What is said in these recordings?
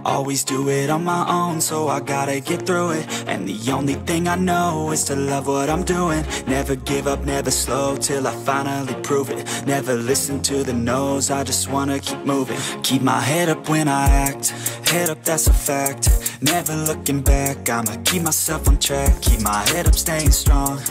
Always do it on my own, so I gotta get through it. And the only thing I know is to love what I'm doing. Never give up, never slow, till I finally prove it. Never listen to the no's, I just wanna keep moving. Keep my head up when I act, head up, that's a fact. Never looking back, I'ma keep myself on track. Keep my head up, staying strong,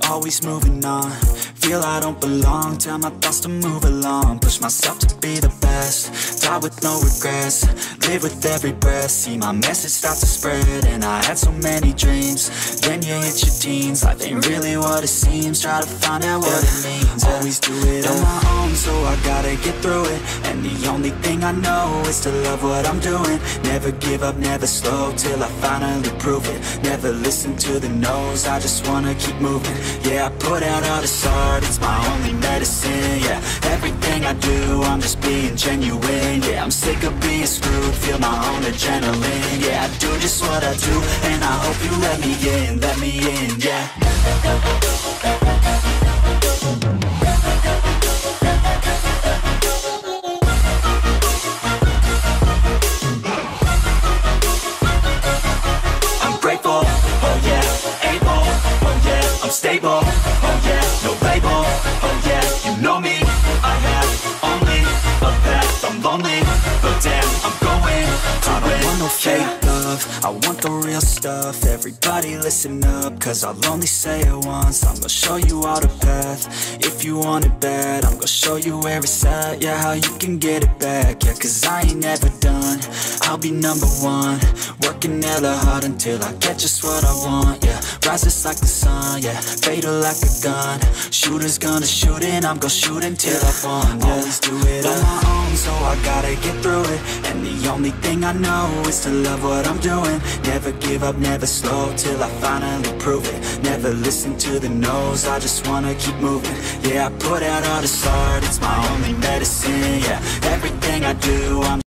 always moving on. Feel I don't belong, tell my thoughts to move along. Push myself to be the best, die with no regrets. Live with every breath, see my message start to spread. And I had so many dreams, then you hit your teens. Life ain't really what it seems, try to find out what it means. Always do it on my own, so I gotta get through it. And the only thing I know is to love what I'm doing. Never give up, never slow, till I finally prove it. Never listen to the no's, I just wanna keep moving. Yeah, I put out all this art, it's my only medicine. Yeah, everything I do, I'm just being genuine. Yeah, I'm sick of being screwed, feel my own adrenaline. Yeah, I do just what I do, and I hope you let me in, yeah. I'm grateful, oh yeah, able, oh yeah, I'm stable, oh yeah, no label, oh yeah, you know me, I have only a path, I'm lonely, but damn, I'm going to win. I don't want no fake love, I want the real stuff. Everybody listen up, cause I'll only say it once. I'm gonna show you all the path, if you want it bad. I'm gonna show you where it's at, yeah, how you can get it back. Yeah, cause I ain't never done, I'll be number one. Working hella hard until I get just what I want, yeah. Rises like the sun, yeah, fatal like a gun. Shooter's gonna shoot and I'm gonna shoot until I won, yeah. Always do it on my own, so I gotta get through it. And the only thing I know is to love what I'm doing. Never give up, never slow, till I finally prove it. Never listen to the no's, I just wanna keep moving. Yeah, I put out all this art, it's my only medicine. Yeah, everything I do, I'm